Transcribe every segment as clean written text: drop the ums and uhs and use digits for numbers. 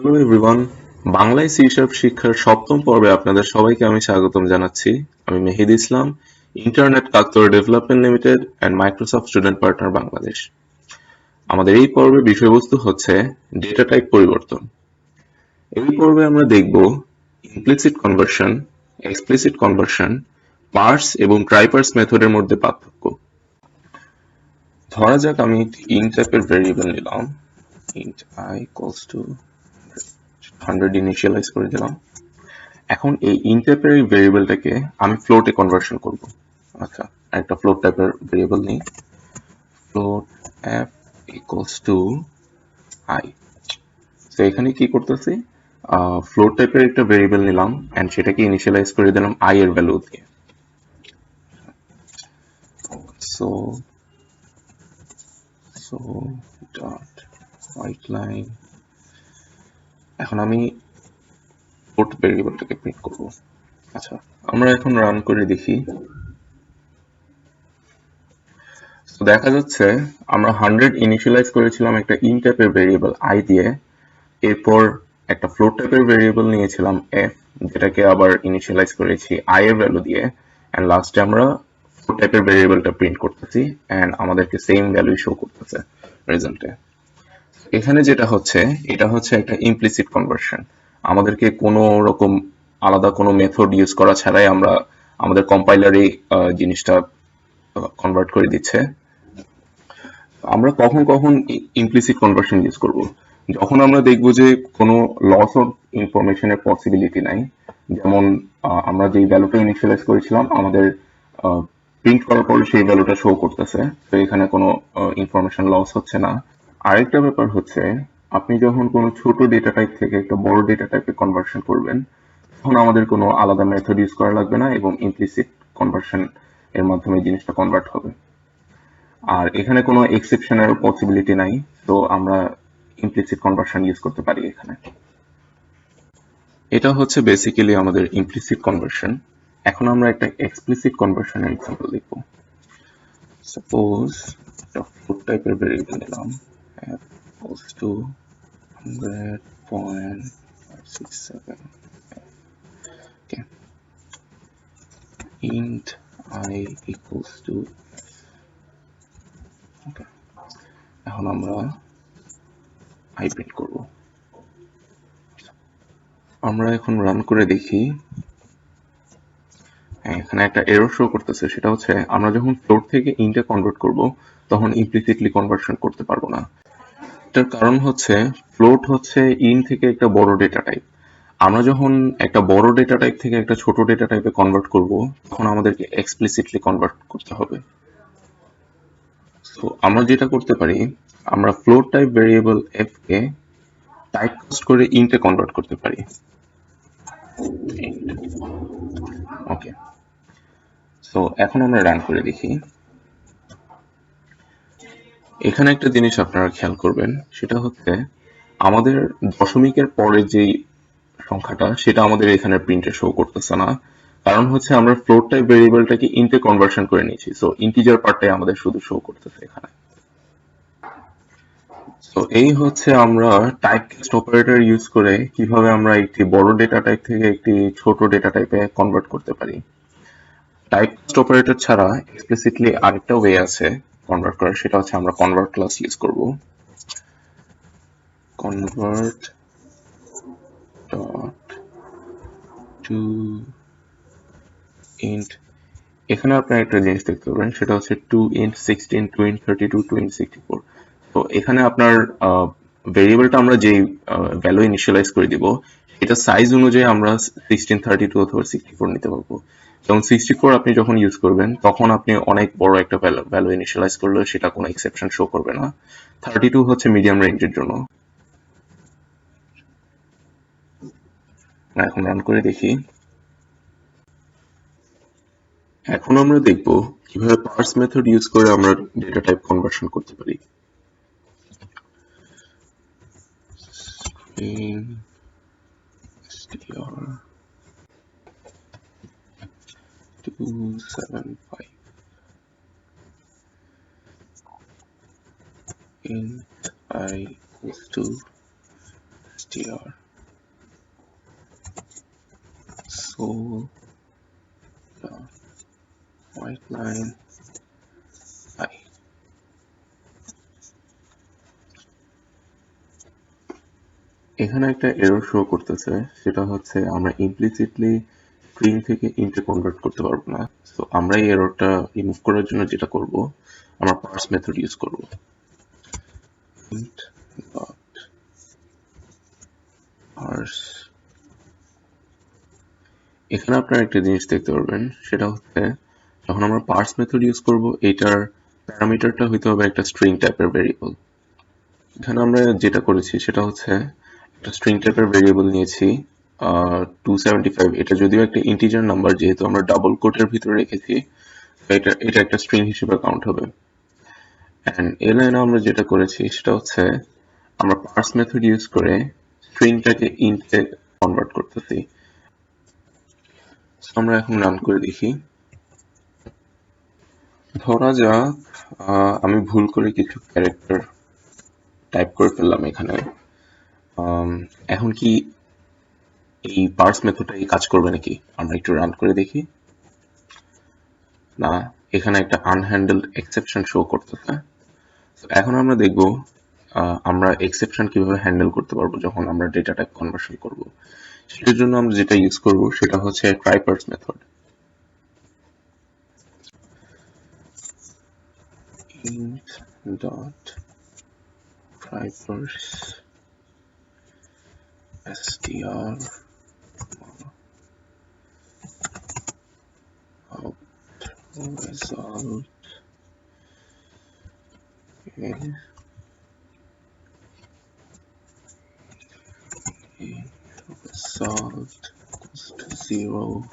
Hello everyone, বাংলায় C sharp শিক্ষার সপ্তম পর্বে আপনাদের সবাইকে আমি স্বাগতম জানাচ্ছি। আমি মেহিদ ইসলাম, ইন্টারনেট কাকতরা development limited and Microsoft student partner Bangladesh. আমাদের এই পর্বের বিষয়বস্তু হচ্ছে ডেটা টাইপ পরিবর্তন। এই পর্বে আমরা দেখব implicit conversion, explicit conversion, parse এবং ট্রাইপার্স মেথডের মধ্যে পার্থক্য। ধরা যাক আমি একটি ইন্ট টাইপের ভেরিয়েবল নিলাম, int I equals to 100 initialise করে দিলাম। এখন এই ইন্ট টাইপের এই ভেরিয়েবলটাকে আমি ফ্লোটে কনভার্সন করব। আচ্ছা, একটা ফ্লোট টাইপের ভেরিয়েবল নিই, float f equals to I। তো এখানে কি করতেছি, ফ্লোট টাইপের একটা ভেরিয়েবল নিলাম এন্ড সেটাকে ইনিশিয়ালাইজ করে দিলাম I এর ভ্যালু দিয়ে। So so dot white line. এখন আমি ফ্লোট ভেরিয়েবলটাকে প্রিন্ট করব। আচ্ছা, আমরা এখন রান করে দেখি। তো দেখা যাচ্ছে আমরা 100 ইনিশিয়ালাইজ করেছিলাম একটা ইন্ট টাইপের ভেরিয়েবল I দিয়ে, এরপর একটা ফ্লোট টাইপের ভেরিয়েবল নিয়েছিলাম f, যেটাকে আবার ইনিশিয়ালাইজ করেছি I এর ভ্যালু দিয়ে, এন্ড লাস্টে আমরা ফ্লোট টাইপের ভেরিয়েবলটা প্রিন্ট করতেছি এন্ড আমাদেরকে সেম ভ্যালু শো করতেছে রেজাল্টে। এখানে যেটা হচ্ছে, এটা হচ্ছে একটা ইমপ্লিসিট কনভার্সন। আমাদেরকে কোনো রকম আলাদা কোনো মেথড ইউজ করা ছাড়াই আমরা আমাদের কম্পাইলারে জিনিসটা কনভার্ট করে দিচ্ছে। আমরা কখন কখন ইমপ্লিসিট কনভার্সন ইউজ করব? যখন আমরা দেখব যে কোনো লস অফ ইনফরমেশনের পসিবিলিটি নাই, যেমন আমরা যেই ভ্যালুটা ইনিশিয়ালাইজ করেছিলাম আমাদের প্রিন্ট করার পরে সেই ভ্যালুটা শো করতেছে, তো এখানে কোনো ইনফরমেশন লস হচ্ছে না। আরেকটা ব্যাপার হচ্ছে, আপনি যখন কোনো ছোট ডেটা টাইপ থেকে একটা বড় ডেটা টাইপে কনভার্সন করবেন, তখন আমাদের কোনো আলাদা মেথড ইউজ করা লাগবে না এবং ইমপ্লিসিট কনভার্সন এর মাধ্যমে জিনিসটা কনভার্ট হবে। আর এখানে কোনো এক্সেপশনের পসিবিলিটি নাই, তো আমরা ইমপ্লিসিট কনভার্সন ইউজ করতে পারি এখানে। এটা হচ্ছে বেসিক্যালি আমাদের ইমপ্লিসিট কনভার্সন। এখন আমরা একটা এক্সপ্লিসিট কনভার্সনের এক্সাম্পল দেখব। সাপোজ একটা ফ্লোট টাইপের ভেরিয়েবল নিলাম, f equals to 100.567, okay. int I equals to f, okay. এখন আমরা I প্রিন্ট করব। আমরা এখন রান করে দেখি। এখানে একটা এরর শো করতেছে, সেটা হচ্ছে আমরা যখন ফ্লোট থেকে ইন্টে কনভার্ট করব তখন ইমপ্লিসিটলি কনভার্সন করতে পারবো না। এটার কারণ হচ্ছে ফ্লোট হচ্ছে ইন থেকে একটা বড় ডেটা টাইপ। আমরা যখন একটা বড় ডেটা টাইপ থেকে একটা ছোট ডেটা টাইপে কনভার্ট করব তখন আমাদেরকে এক্সপ্লিসিটলি কনভার্ট করতে হবে। তো আমরা যেটা করতে পারি, আমরা ফ্লোট টাইপ ভেরিয়েবল f কে টাইপ কাস্ট করে ইন্টে কনভার্ট করতে পারি। ওকে, সো এখন আমরা রান করে দেখি। এখানে একটা জিনিস আপনারা খেয়াল করবেন, সেটা হচ্ছে আমাদের দশমিকের পরে যেই সংখ্যাটা সেটা আমাদের এখানে প্রিন্টে শো করতেছে না। কারণ হচ্ছে আমরা ফ্লোট টাইপ ভেরিয়েবলটাকে ইন্টে কনভার্সন করে নিয়েছি, সো ইন্টিজার পার্টটাই আমাদের শুধু শো করতেছে এখানে। তো এই হচ্ছে আমরা টাইপ কাস্ট অপারেটর ইউজ করে কিভাবে আমরা একটি বড় ডেটা টাইপ থেকে একটি ছোট ডেটা টাইপে কনভার্ট করতে পারি। টাইপ কাস্ট অপারেটর ছাড়া এক্সপ্লিসিটলি আরেকটা ওয়ে আছে কনভার্ট করার, সেটা হচ্ছে আমরা কনভার্ট ক্লাস ইউজ করব। convert dot to int, এখানে আপনারা একটা জিনিস দেখতে পাবেন, সেটা হচ্ছে 2int 16, 2int 32, 2int 64। তো এখানে আপনার ভেরিয়েবলটা আমরা যেই ভ্যালু ইনিশিয়ালাইজ করে দিব এটা সাইজ অনুযায়ী আমরা 16, 32 অথবা 64 নিতে পারবো। যেমন 64 আপনি যখন ইউজ করবেন তখন আপনি অনেক বড় একটা ভ্যালু ইনিশিয়ালাইজ করলে সেটা কোনো এক্সেপশন শো করবে না। 32 হচ্ছে মিডিয়াম রেঞ্জের জন্য। এখন রান করে দেখি। এখন আমরা দেখব কিভাবে পার্স মেথড ইউজ করে আমরা ডেটা টাইপ কনভার্সন করতে পারি। str275 int I equals to str sol white line I এখানে একটা এরর শো করতেছে, সেটা হচ্ছে আমরা ইমপ্লিসিটলি স্ট্রিং থেকে ইন্টে কনভার্ট করতে পারবো না। সো আমরা এই এররটা রিমুভ করার জন্য যেটা করব, আমরা পার্স মেথড ইউজ করব। int dot parse, এখানে আপনারা একটা জিনিস দেখতে পারবেন, সেটা হচ্ছে যখন আমরা পার্স মেথড ইউজ করব, এটার প্যারামিটারটা হইতে হবে একটা স্ট্রিং টাইপের ভেরিয়েবল। এখানে আমরা যেটা করেছি সেটা হচ্ছে একটা স্ট্রিং টাইপের ভেরিয়েবল নিয়েছি 275, এটা যদিও একটা ইন্টিজার নাম্বার, যেহেতু আমরা ডাবল কোটের ভিতরে রেখেছি, এটা একটা স্ট্রিং হিসেবে কাউন্ট হবে। এন্ড এই লাইনে আমরা যেটা করেছি সেটা হচ্ছে আমরা পার্স মেথড ইউজ করে স্ট্রিংটাকে ইন্টে কনভার্ট করতেছি। আমরা এখন রান করে দেখি। ধরা যাক আমি ভুল করে কিছু ক্যারেক্টার টাইপ করে ফেললাম এখানে। এখন কি এই পার্স মেথডটা কাজ করবে নাকি? আমরা একটু রান করে দেখি। না, এখানে একটা আনহ্যান্ডেলড এক্সেপশন শো করতেছে। এখন আমরা দেখব আমরা এক্সেপশন কিভাবে হ্যান্ডেল করতে পারবো যখন আমরা ডেটা টাইপ কনভার্সন করব। সেটার জন্য আমরা যেটা ইউজ করব সেটা হচ্ছে try parse method. int dot try parse str out result result equals to 0.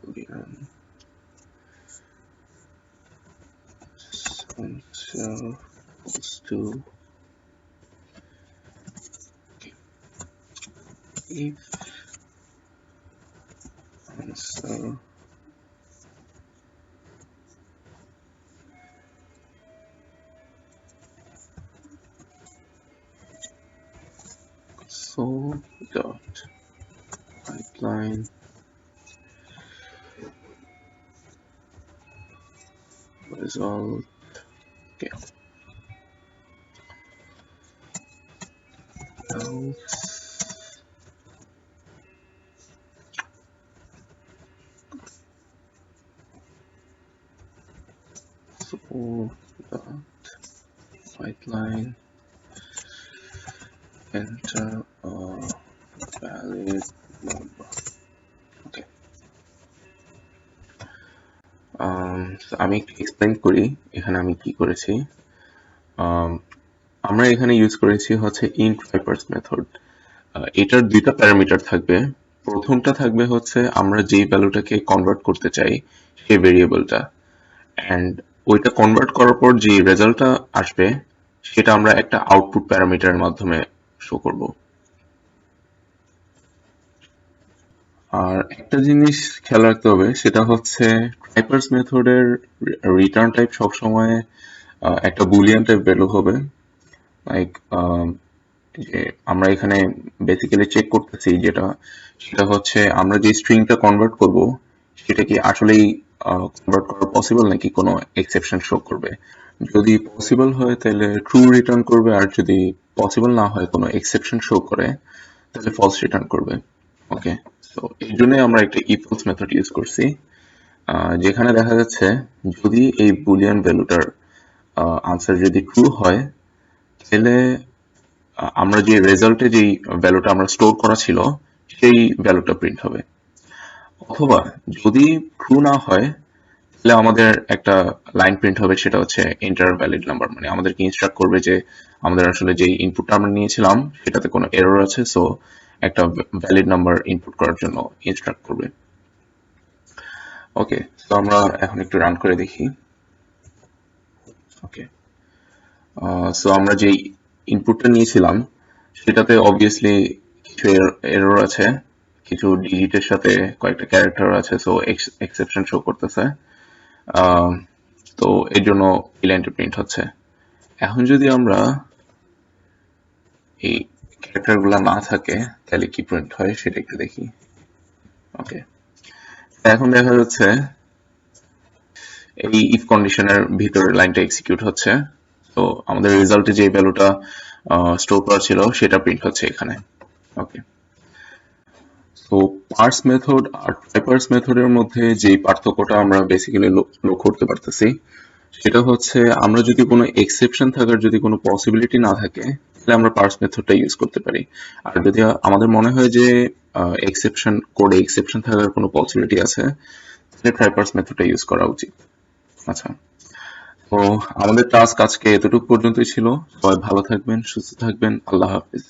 Boolean answer equals to if answer so dot pipeline result. Okay. Else so dot pipeline enter a valid number. Okay. আমি একটু explain করি এখানে আমি কি করেছি। আমরা এখানে use করেছি হচ্ছে int try parse মেথড। এটার দুইটা প্যারামিটার থাকবে। প্রথমটা থাকবে হচ্ছে আমরা যেই ভ্যালুটাকে কনভার্ট করতে চাই সেই ভেরিয়েবলটা, এন্ড ওইটা কনভার্ট করার পর যে রেজাল্টটা আসবে সেটা আমরা একটা আউটপুট প্যারামিটারের মাধ্যমে শো করব। আর একটা জিনিস খেয়াল রাখতে হবে, সেটা হচ্ছে ট্রাই পার্স মেথডের রিটার্ন টাইপ সবসময় একটা বুলিয়ান টাইপ ভ্যালু হবে। লাইক যে আমরা এখানে বেসিক্যালি চেক করতেছি সেটা হচ্ছে আমরা যে স্ট্রিংটা কনভার্ট করব সেটা কি আসলেই কনভার্ট করা পসিবল নাকি কোনো এক্সেপশন শো করবে। যদি পসিবল হয় তাহলে ট্রু রিটার্ন করবে, আর যদি পসিবল না হয় কোনো এক্সেপশন শো করে তাহলে ফলস রিটার্ন করবে। ওকে, সো এই জন্য আমরা একটা if else মেথড ইউজ করছি, যেখানে দেখা যাচ্ছে যদি এই বুলিয়ান ভ্যালুটার আনসার যদি ট্রু হয় তাহলে আমরা যে রেজাল্টে যেই ভ্যালুটা আমরা স্টোর করা ছিল সেই ভ্যালুটা প্রিন্ট হবে। অথবা যদি ট্রু না হয় তাহলে আমাদের একটা লাইন প্রিন্ট হবে, সেটা হচ্ছে এন্টার ভ্যালিড নাম্বার, মানে আমাদেরকে ইনস্ট্রাক্ট করবে যে আমাদের আসলে যেই ইনপুটটা আমরা নিয়েছিলাম সেটাতে কোনো এরর আছে, সো একটা ভ্যালিড নাম্বার ইনপুট করার জন্য ইনস্ট্রাক্ট করবে। ওকে, তো আমরা এখন একটু রান করে দেখি। ওকে, সো আমরা যেই ইনপুটটা নিয়েছিলাম সেটাতে অবভিয়াসলি কিছু এরর আছে, কিছু ডিজিটের সাথে কয়েকটা ক্যারেক্টার আছে, সো এক্সেপশন শো করতেছে। তো এর জন্য এই লাইনটা প্রিন্ট হচ্ছে। এখন যদি আমরা এই ক্যারেক্টারগুলো না থাকে তাহলে কি প্রিন্ট হয় সেটা একটু দেখি। ওকে, এখন দেখা যাচ্ছে এই ইফ কন্ডিশনের ভিতরে লাইনটা এক্সিকিউট হচ্ছে। তো আমাদের রেজাল্টে যে ভ্যালুটা স্টোর করা ছিল সেটা প্রিন্ট হচ্ছে এখানে। ওকে, তো পার্স মেথড আর ট্রাইপার্স মেথডের মধ্যে যে পার্থক্যটা আমরা বেসিক্যালি লক্ষ্য করতে পারতেছি সেটা হচ্ছে আমরা যদি কোনো এক্সেপশন থাকার যদি কোনো পসিবিলিটি না থাকে তাহলে আমরা পার্স মেথডটা ইউজ করতে পারি। আর যদি আমাদের মনে হয় যে এক্সেপশন কোডে এক্সেপশন থাকার কোনো পসিবিলিটি আছে তাহলে ট্রাইপার্স মেথডটা ইউজ করা উচিত। আচ্ছা, তো আমাদের টাস্ক আজকে এতটুকু পর্যন্তই ছিল। সবাই ভালো থাকবেন, সুস্থ থাকবেন। আল্লাহ হাফিজ।